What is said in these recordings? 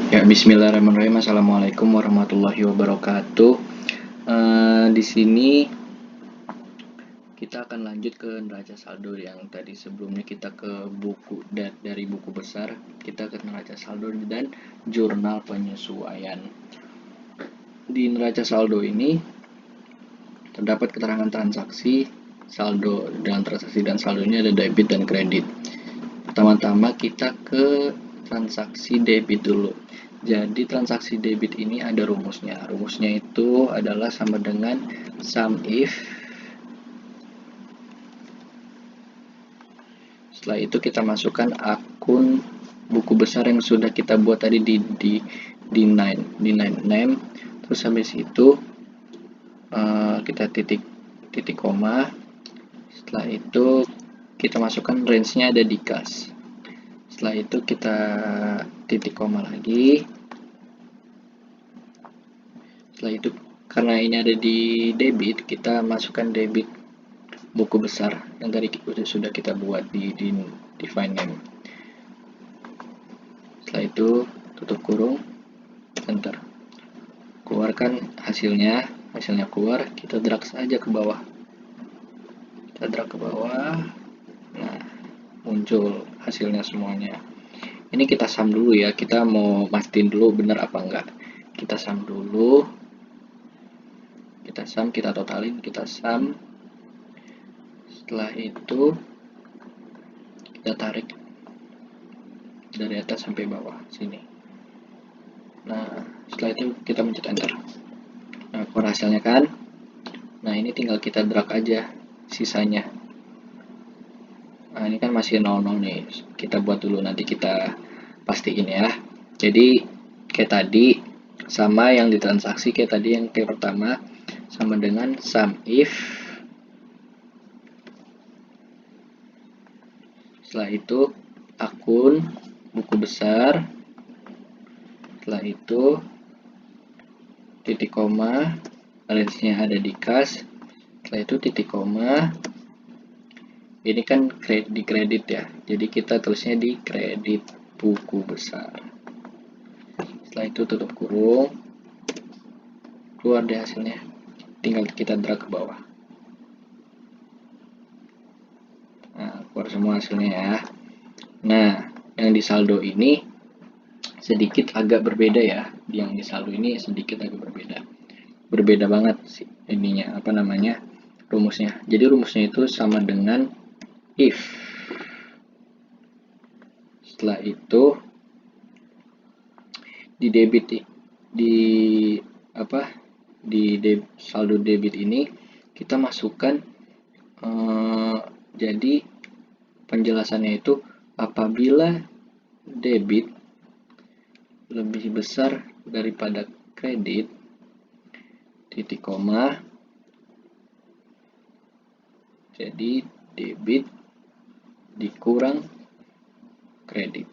Ya, Bismillahirrahmanirrahim. Assalamualaikum warahmatullahi wabarakatuh. Di sini kita akan lanjut ke neraca saldo yang tadi sebelumnya kita ke buku dari buku besar, kita ke neraca saldo dan jurnal penyesuaian. Di neraca saldo ini terdapat keterangan transaksi, saldo dan transaksi dan saldonya ada debit dan kredit. Pertama-tama kita ke transaksi debit dulu. Jadi transaksi debit ini ada rumusnya. Rumusnya itu adalah sama dengan sum if. Setelah itu kita masukkan akun buku besar yang sudah kita buat tadi di name. Terus habis itu kita titik koma. Setelah itu kita masukkan range-nya ada di kas. Setelah itu kita titik koma lagi. Setelah itu karena ini ada di debit, kita masukkan debit buku besar yang tadi sudah kita buat di define name. Setelah itu tutup kurung, enter. Keluarkan hasilnya keluar, kita drag saja ke bawah. Kita drag ke bawah. Nah, muncul hasilnya semuanya. Ini kita sum dulu ya, kita mau mastiin dulu benar apa enggak. Kita sum dulu. Kita totalin, kita sum. Setelah itu kita tarik dari atas sampai bawah sini. Nah, setelah itu kita mencet enter. Nah, keluar hasilnya kan. Nah, ini tinggal kita drag aja sisanya. Nah, ini kan masih 00 nih. Kita buat dulu, nanti kita pastiin ya. Jadi kayak tadi sama yang ditransaksi kayak tadi yang kayak pertama, sama dengan sum if. Setelah itu akun buku besar. Setelah itu titik koma, range-nya ada di kas. Setelah itu titik koma. Ini kan di kredit ya, jadi kita tulisnya di kredit buku besar. Setelah itu tutup kurung, keluar deh hasilnya, tinggal kita drag ke bawah. Nah, keluar semua hasilnya ya. Nah, yang di saldo ini sedikit agak berbeda ya. Yang di saldo ini sedikit agak berbeda banget sih ininya, apa namanya, rumusnya. Jadi rumusnya itu sama dengan if. Setelah itu di debit saldo debit ini kita masukkan jadi penjelasannya itu apabila debit lebih besar daripada kredit, titik koma, jadi debit dikurang kredit,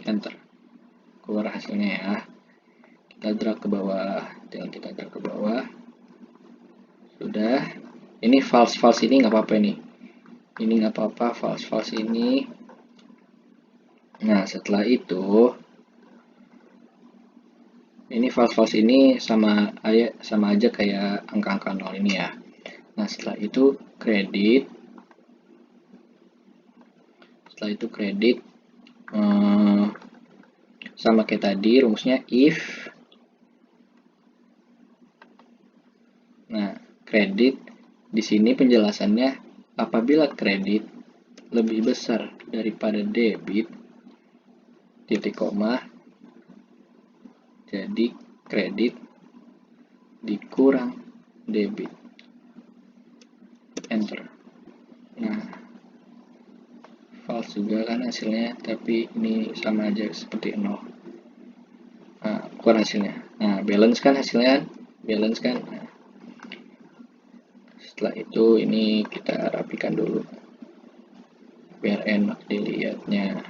enter. Keluar hasilnya ya. Kita drag ke bawah, tinggal kita drag ke bawah. Sudah. Ini false ini nggak apa-apa nih. Ini nggak apa-apa, false ini. Nah, setelah itu ini false ini sama aja kayak angka-angka 0 ini ya. Nah, setelah itu kredit. Setelah itu kredit sama kayak tadi rumusnya if. Nah, kredit di sini penjelasannya apabila kredit lebih besar daripada debit, titik koma, jadi kredit dikurang debit, enter. Nah, false juga kan hasilnya, tapi ini sama aja seperti 0. Nah, keluar hasilnya. Nah, balance kan hasilnya, balance kan. Nah, setelah itu ini kita rapikan dulu biar enak dilihatnya.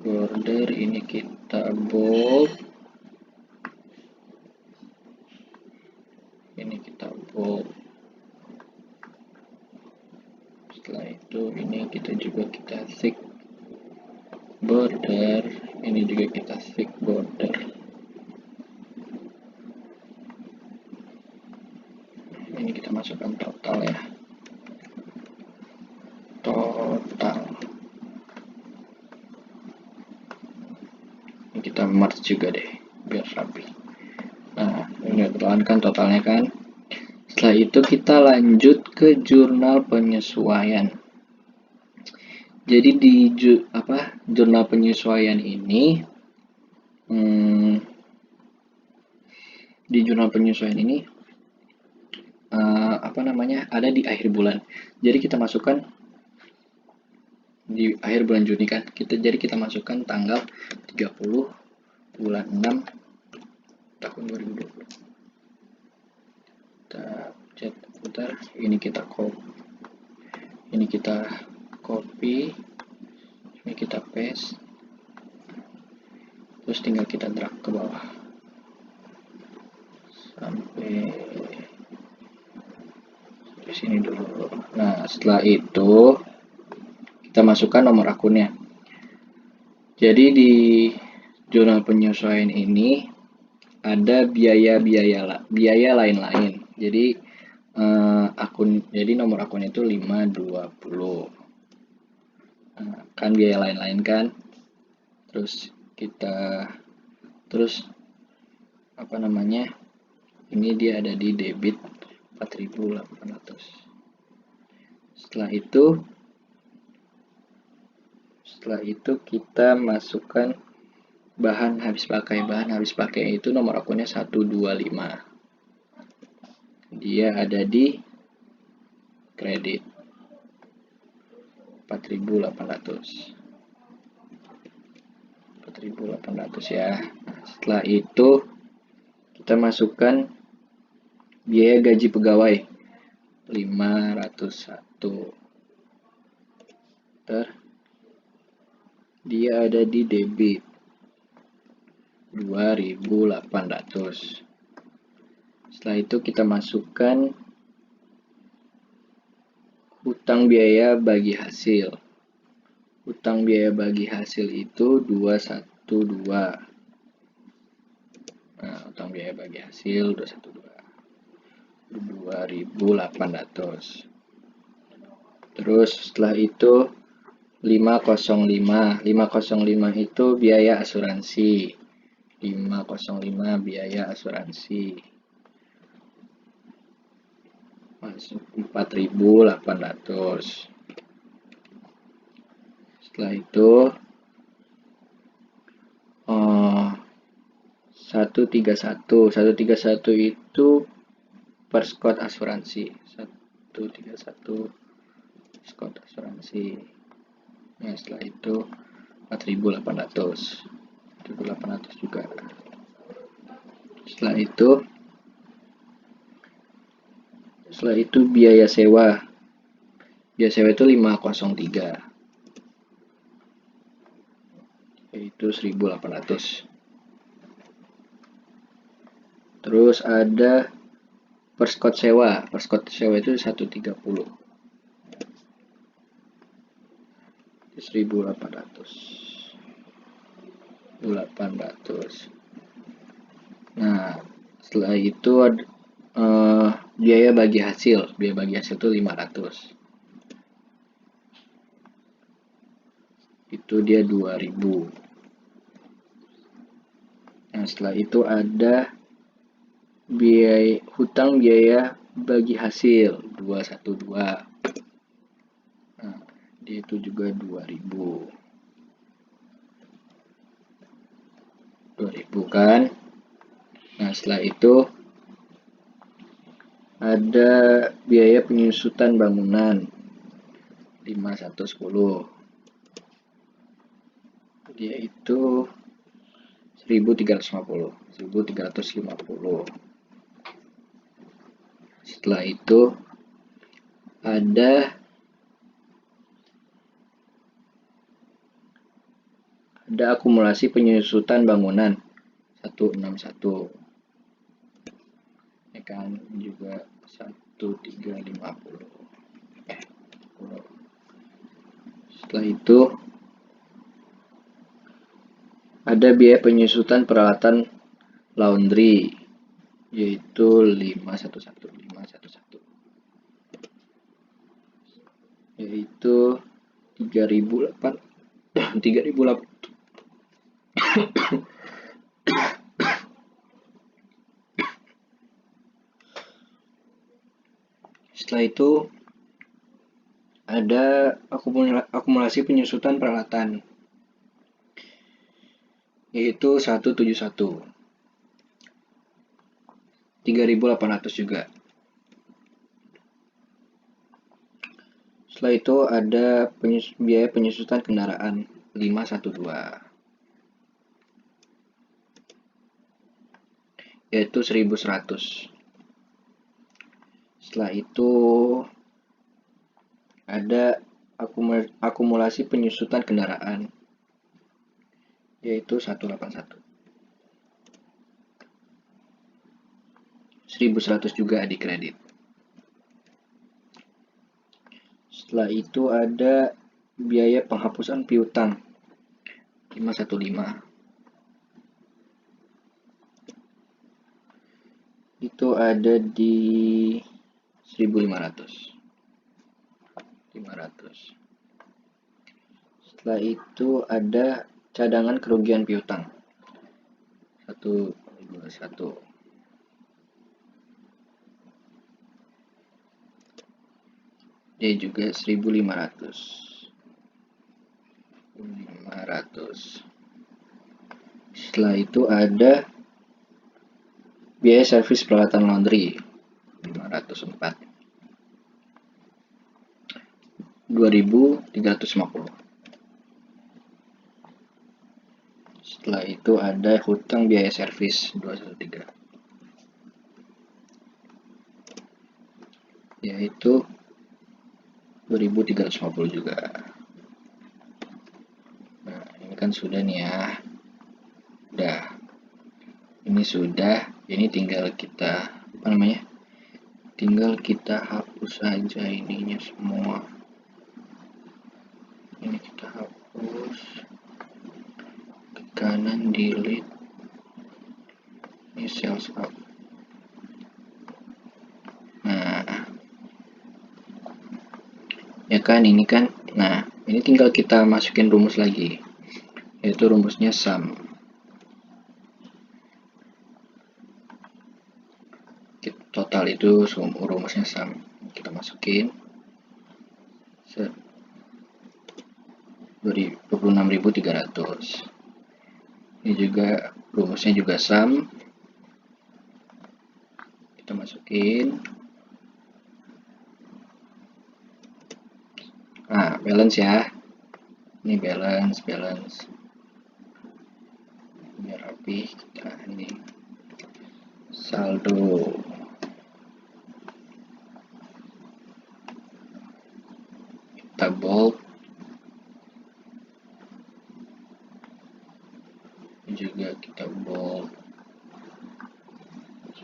Border ini kita bold, ini kita bold. Setelah itu ini kita juga thick border, Ini juga kita fix border. Ini kita masukkan total ya. Total. Ini kita merge juga deh, biar rapi. Nah, ini kan totalnya kan. Setelah itu kita lanjut ke jurnal penyesuaian. Jadi di jurnal penyesuaian ini, ada di akhir bulan. Jadi kita masukkan di akhir bulan Juni kan. Jadi kita masukkan tanggal 30 bulan 6 tahun 2020. Kita chat putar, ini kita copy, ini kita paste, terus tinggal kita drag ke bawah sampai di sini dulu. Nah, setelah itu kita masukkan nomor akunnya. Jadi di jurnal penyesuaian ini ada biaya lain-lain. Jadi jadi nomor akun itu 520. Nah, kan biaya lain-lain kan. Terus ini dia ada di debit 4.800. Setelah itu kita masukkan bahan habis pakai itu nomor akunnya 125. Dia ada di kredit 4.800 ya. Setelah itu kita masukkan biaya gaji pegawai 501. Dia ada di debit 2.800. Setelah itu kita masukkan hutang biaya bagi hasil. Hutang biaya bagi hasil itu 212. Nah, hutang biaya bagi hasil 2.800. Terus setelah itu 505 itu biaya asuransi. 505 biaya asuransi masuk 4.800. Setelah itu 131 itu perskot asuransi. 131 perskot asuransi. Nah, setelah itu 4.800 juga. Setelah itu biaya sewa. Biaya sewa itu 503. Yaitu 1.800. Terus ada perskot sewa. Perskot sewa itu 130. 1.800. Nah, setelah itu ada biaya bagi hasil. Biaya bagi hasil itu 500. Itu dia 2.000. Nah, setelah itu ada hutang biaya bagi hasil 212. Nah, dia itu juga 2.000 kan. Nah, setelah itu ada biaya penyusutan bangunan 510. Dia itu 1.350. Setelah itu ada akumulasi penyusutan bangunan 161. Ya kan, juga 1.350. Setelah itu Ada biaya penyusutan peralatan laundry, yaitu 511, yaitu 3.008, 3.008. Setelah itu ada akumulasi penyusutan peralatan, yaitu 171, 3.800 juga. Setelah itu ada biaya penyusutan kendaraan, 512, yaitu 1.100. Setelah itu ada akumulasi penyusutan kendaraan, yaitu 181, 1.100 juga di kredit. Setelah itu ada biaya penghapusan piutang, 515. Itu ada di 1.500. Setelah itu ada cadangan kerugian piutang, 121. Dia juga 1.500. Setelah itu ada biaya servis peralatan laundry, 504. 2.350. Setelah itu ada hutang biaya servis, 213, yaitu 2.350 juga. Nah, ini kan sudah nih ya. Udah. Ini sudah, ini tinggal kita tinggal kita hapus aja ininya semua. Ini kita hapus, ke kanan delete, ini sales up. Nah, ya kan, ini kan. Nah, ini tinggal kita masukin rumus lagi, yaitu rumusnya sum. Total itu rumusnya sum. Kita masukin 26.300. Ini juga rumusnya juga sum. Kita masukin. Nah, balance ya. Ini balance. Biar rapi, kita ini saldo. Kita bold. Ini juga kita bold.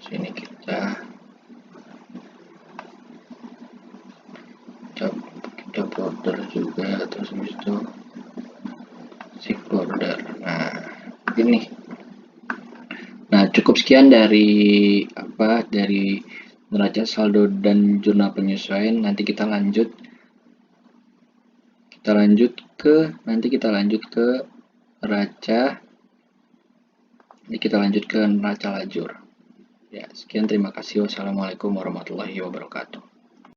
Sini kita border juga, terus habis itu shift border. Nah, ini. Nah, cukup sekian dari neraca saldo dan jurnal penyesuaian. Nanti kita lanjut ke neraca lajur. Ya, sekian, terima kasih. Wassalamualaikum warahmatullahi wabarakatuh.